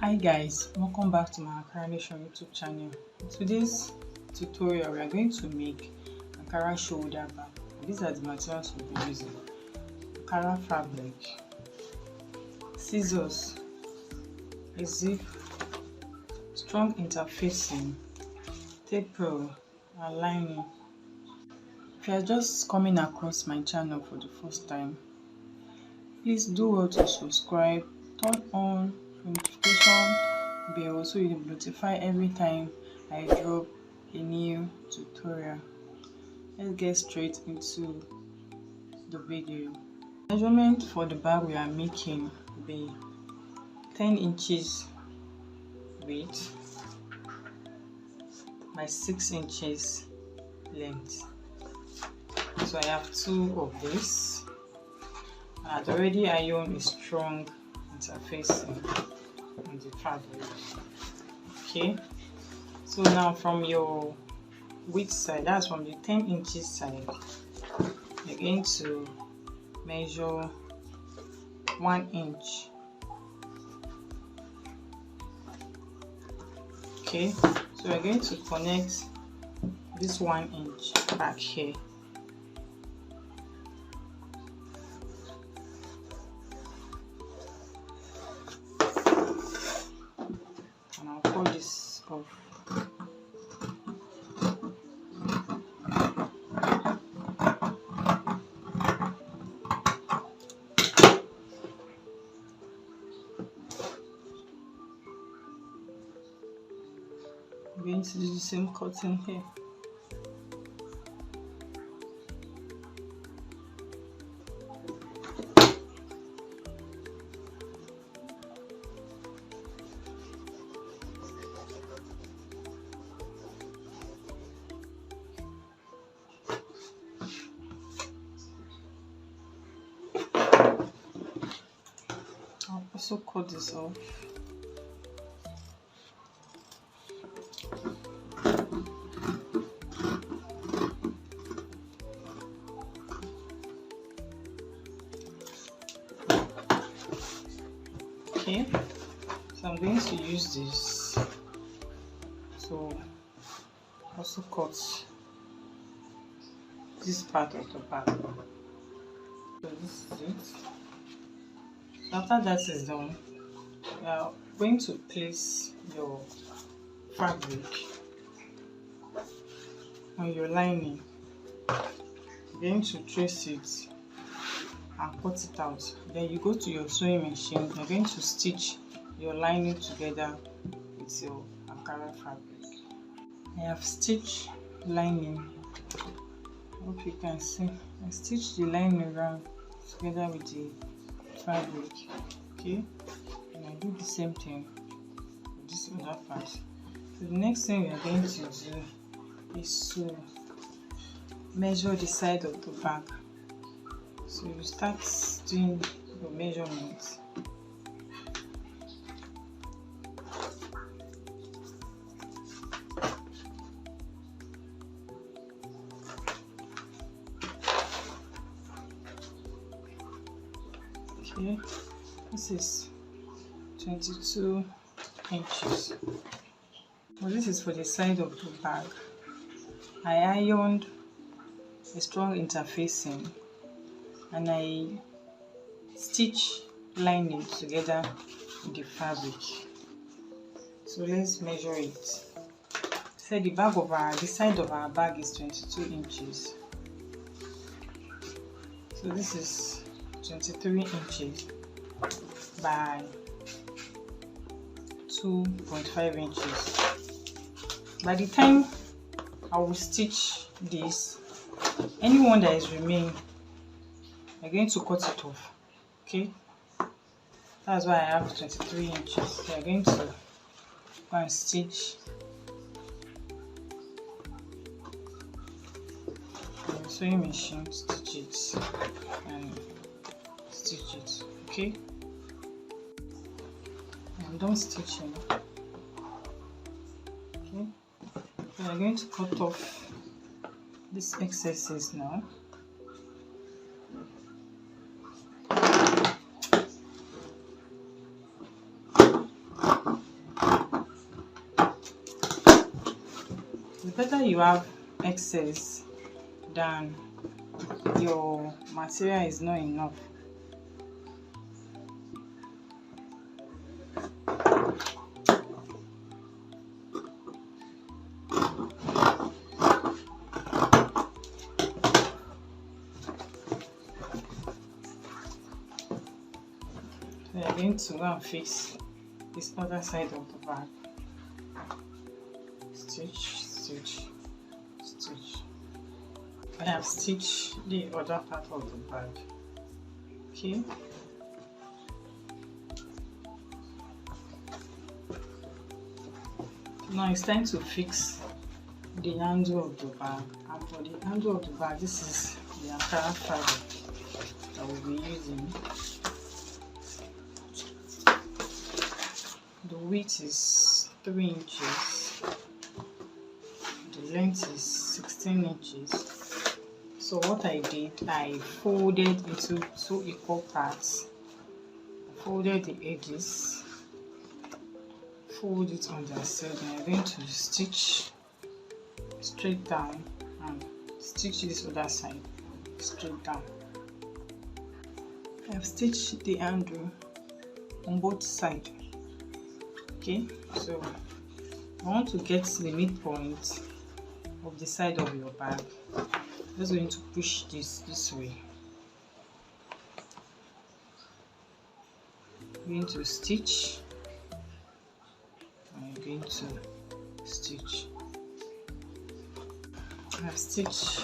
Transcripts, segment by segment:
Hi guys, welcome back to my Ankara YouTube channel. In today's tutorial we are going to make Ankara shoulder bag. These are the materials we'll be using: Ankara fabric, scissors, a zip, strong interfacing, tape roll, and lining. If you are just coming across my channel for the first time, please do well to subscribe, turn on notification bell so you'll be notified every time I drop a new tutorial. Let's get straight into the video. Measurement for the bag we are making will be 10 inches width by 6 inches length. So I have two of this. I've already ironed a strong interfacing on the fabric. Okay, so now from your width side, that's from the 10 inches side, you're going to measure 1 inch. Okay, so we're going to connect this 1 inch back here. And I'll pull this off. I'm going to do the same cutting here. I'll also cut this off. Okay, so I'm going to use this to also cut this part of the bag. So this is it. So after that is done, you are going to place your fabric on your lining. You're going to trace it and cut it out. Then you go to your sewing machine. You're going to stitch your lining together with your Ankara fabric. I have stitched lining. I hope you can see. I stitched the lining around together with the fabric. Okay, and I do the same thing with this other part. So the next thing we are going to do is to measure the side of the bag. So you start doing your measurements. Okay, this is 22 inches. Well, this is for the side of the bag. I ironed a strong interfacing and I stitch lining together with the fabric. So let's measure it. So the side of our bag is 22 inches. So this is 23 inches by 2.5 inches. By the time I will stitch this, anyone that is remaining, I'm going to cut it off. Okay, that's why I have 23 inches. So I'm going to go and stitch the sewing machine, stitch it and stitch it. Okay, I'm done stitching. Okay, so I'm going to cut off these excesses now. better you have excess than your material is not enough. We are going to go and fix this other side of the bag. Stitch, stitch, stitch. I have stitched the other part of the bag. Okay. Now it's time to fix the handle of the bag. And for the handle of the bag, this is the Ankara fabric that we'll be using. The width is 3 inches. The length is 16 inches. So what I did, I folded into 2 equal parts. I folded the edges, fold it on the side, and I'm going to stitch straight down and stitch this other side straight down. I've stitched the handle on both sides. Okay, so I want to get the midpoint of the side of your bag. Just going to push this way. I'm going to stitch. I'm going to stitch. I've stitched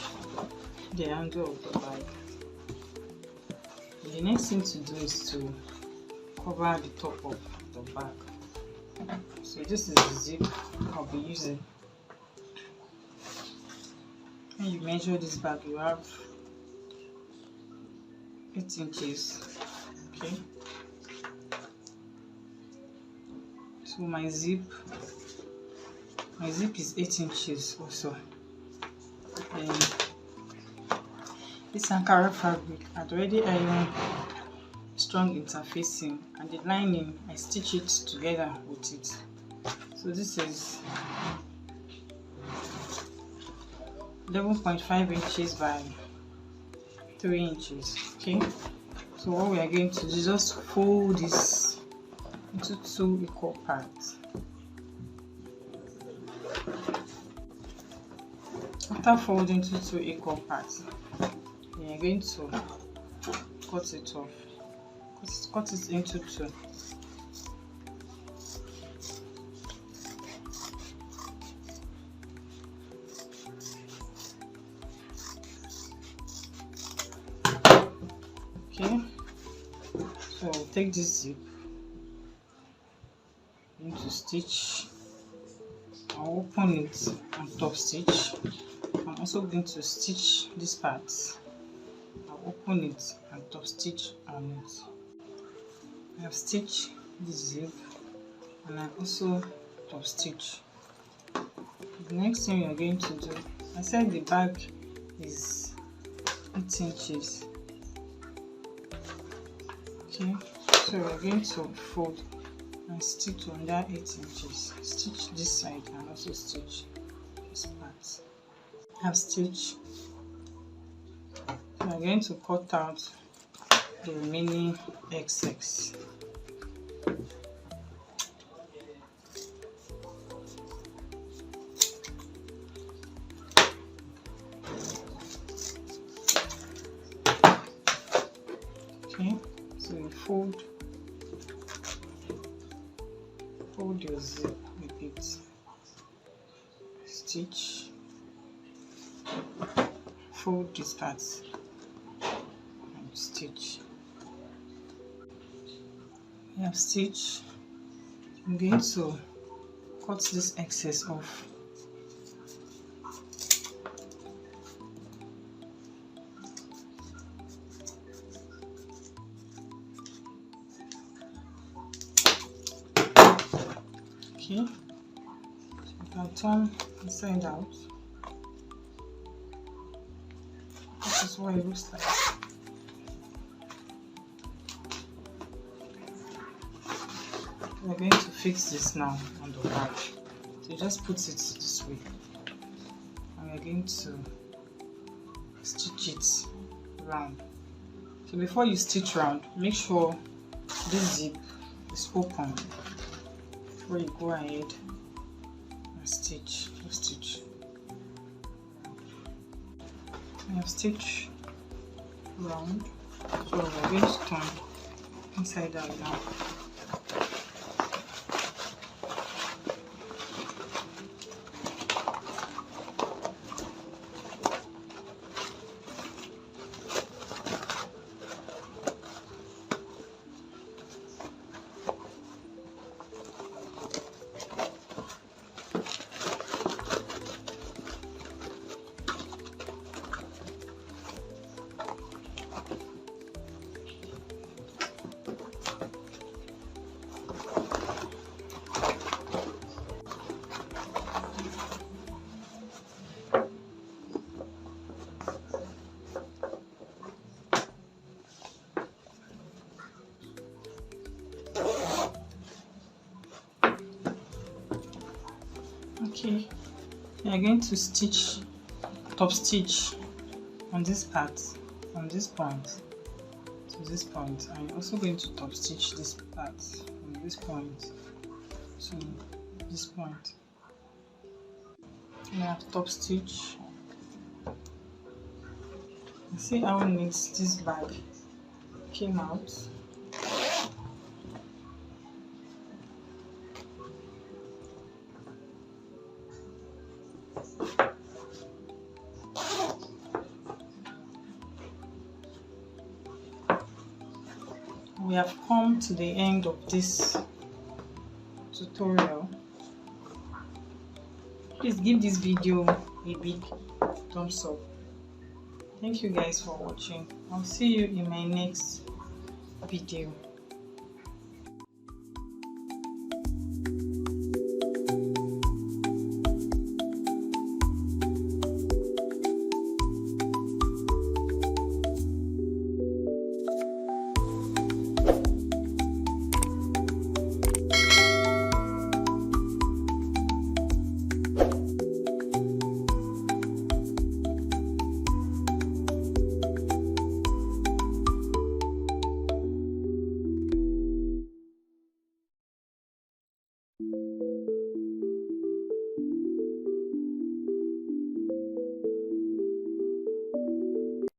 the handle of the bag. The next thing to do is to cover the top of the bag. So this is the zip I'll be using. When you measure this bag, you have 8 inches. Okay. So my zip is 8 inches also. And this Ankara fabric I'd already ironed strong interfacing, and the lining I stitch it together with it. So this is 11.5 inches by 3 inches. Okay, so what we are going to do is just fold this into 2 equal parts. After folding into 2 equal parts, we are going to cut it off. Cut it into 2. Okay, so take this zip, I'm going to stitch. I'll open it and top stitch. I'm also going to stitch this part. I'll open it and top stitch on it. I have stitched this zip and I also top stitch. The next thing we are going to do, I said the bag is 8 inches. Okay, so we are going to fold and stitch under 8 inches. Stitch this side and also stitch this part. I have stitched. So I'm going to cut out the remaining excess. Okay, so you fold your zip a bit, stitch, fold this part and stitch. I have stitched. I'm going to cut this excess off. Okay, so you can turn inside out. This is what it looks like. We're going to fix this now on the back. So you just put it this way. we are going to stitch it round. So before you stitch round, make sure this zip is open before you go ahead and stitch. I have stitched round, so we're going to turn inside out now. Okay, we are going to top stitch on this part, on this point to this point, and you're also going to top stitch this part from this point to this point. We have top stitch. See how neat this bag came out. We have come to the end of this tutorial. Please give this video a big thumbs up. Thank you guys for watching. I'll see you in my next video.